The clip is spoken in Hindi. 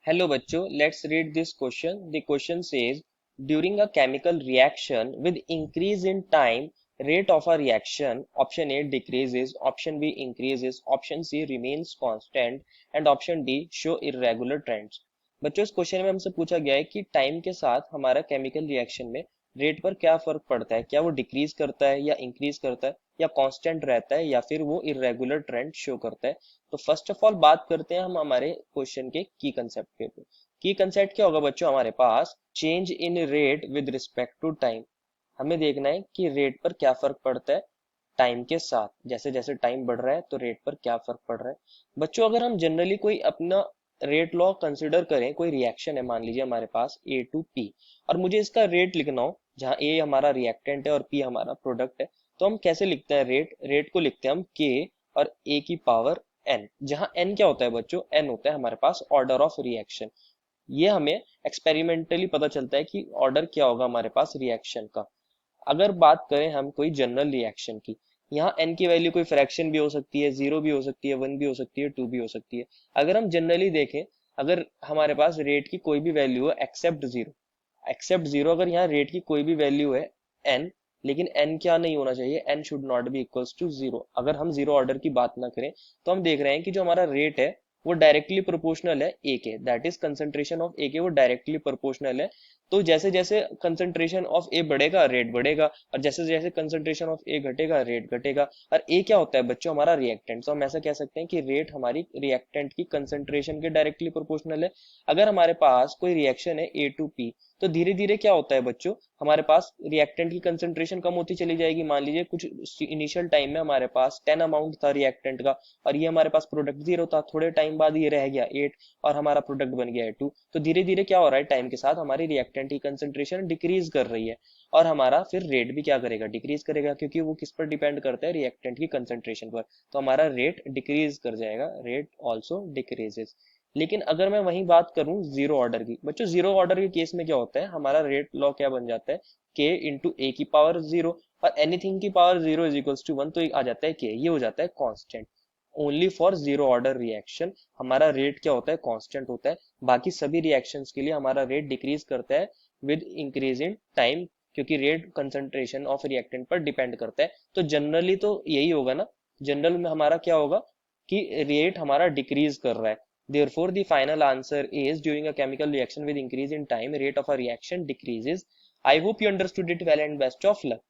Hello bachcho, let's read this question. The question says, during a chemical reaction with increase in time, rate of a reaction, option A decreases, option B increases, option C remains constant and option D show irregular trends. बच्चों इस क्वेश्चन में हमसे पूछा गया है कि टाइम के साथ हमारा केमिकल रिएक्शन में रेट पर क्या फर्क पड़ता है, क्या वो डिक्रीज करता है या इंक्रीज करता है या कांस्टेंट रहता है या फिर वो इरेगुलर ट्रेंड शो करता है। तो फर्स्ट ऑफ ऑल बात करते हैं हम हमारे क्वेश्चन के की कंसेप्ट के ऊपर। की कंसेप्ट क्या होगा बच्चों, हमारे पास change in rate with respect to time. हमें देखना है कि रेट पर क्या फर्क पड़ता है टाइम के साथ, जैसे जैसे टाइम बढ़ रहा है तो रेट पर क्या फर्क पड़ रहा है। बच्चों अगर हम जनरली कोई अपना रेट लॉ कंसिडर करें, कोई रिएक्शन है, मान लीजिए हमारे पास ए टू पी और मुझे इसका रेट लिखना हो, जहाँ ए हमारा रिएक्टेंट है और पी हमारा प्रोडक्ट है, तो हम कैसे लिखते हैं रेट को लिखते हैं हम के और ए की पावर एन, जहाँ एन क्या होता है बच्चों, एन होता है हमारे पास ऑर्डर ऑफ रिएक्शन। ये हमें एक्सपेरिमेंटली पता चलता है कि ऑर्डर क्या होगा हमारे पास रिएक्शन का। अगर बात करें हम कोई जनरल रिएक्शन की, यहाँ एन की वैल्यू कोई फ्रैक्शन भी हो सकती है, जीरो भी हो सकती है, वन भी हो सकती है, टू भी हो सकती है। अगर हम जनरली देखें, अगर हमारे पास रेट की कोई भी वैल्यू है एक्सेप्ट जीरो, अगर यहाँ रेट की कोई भी वैल्यू है एन, लेकिन एन क्या नहीं होना चाहिए, N should not be equals to zero. अगर हम जीरो ऑर्डर की बात ना करें तो हम देख रहे हैं कि जो हमारा रेट है वो डायरेक्टली प्रोपोर्शनल है ए के, दैट इज कंसंट्रेशन ऑफ ए के, वो डायरेक्टली प्रोपोर्शनल है। तो जैसे जैसे कंसंट्रेशन ऑफ ए बढ़ेगा रेट बढ़ेगा, और जैसे जैसे कंसंट्रेशन ऑफ ए घटेगा रेट घटेगा। और ए क्या होता है बच्चों, हमारा रिएक्टेंट। तो हम ऐसा कह सकते हैं कि रेट हमारी रिएक्टेंट की कंसंट्रेशन के डायरेक्टली प्रोपोर्शनल है। अगर हमारे पास कोई रिएक्शन है ए टू पी, तो धीरे धीरे क्या होता है बच्चों, हमारे पास रिएक्टेंट की कंसंट्रेशन कम होती चली जाएगी। मान लीजिए कुछ इनिशियल टाइम में हमारे पास 10 अमाउंट था रिएक्टेंट का और ये हमारे पास प्रोडक्ट जीरो था, थोड़े टाइम बाद ये रह गया 8 और हमारा प्रोडक्ट बन गया है 2। तो धीरे धीरे क्या हो रहा है, टाइम के साथ हमारी रिएक्टेंट की कंसंट्रेशन डिक्रीज कर रही है और हमारा फिर रेट भी क्या करेगा, डिक्रीज करेगा, क्योंकि वो किस पर डिपेंड करता है, रिएक्टेंट की कंसंट्रेशन पर। तो हमारा रेट डिक्रीज कर जाएगा, रेट ऑल्सो डिक्रीजेस। लेकिन अगर मैं वही बात करूं जीरो ऑर्डर की, बच्चों जीरो ऑर्डर के केस में क्या होता है, हमारा रेट लॉ क्या बन जाता है, के इंटू ए की पावर जीरो, और एनीथिंग की power zero is equals to one, तो आ जाता है के, ये हो जाता है constant. Only for zero order reaction हमारा रेट क्या होता है, कांस्टेंट होता है। बाकी सभी रिएक्शंस के लिए हमारा रेट डिक्रीज करता है विद इंक्रीज इन टाइम, क्योंकि रेट कंसंट्रेशन ऑफ रिएक्टेंट पर डिपेंड करता है। तो जनरली तो यही होगा ना, जनरल में हमारा क्या होगा कि रेट हमारा डिक्रीज कर रहा है। Therefore, the final answer is during a chemical reaction with increase in time, rate of a reaction decreases. I hope you understood it well and best of luck.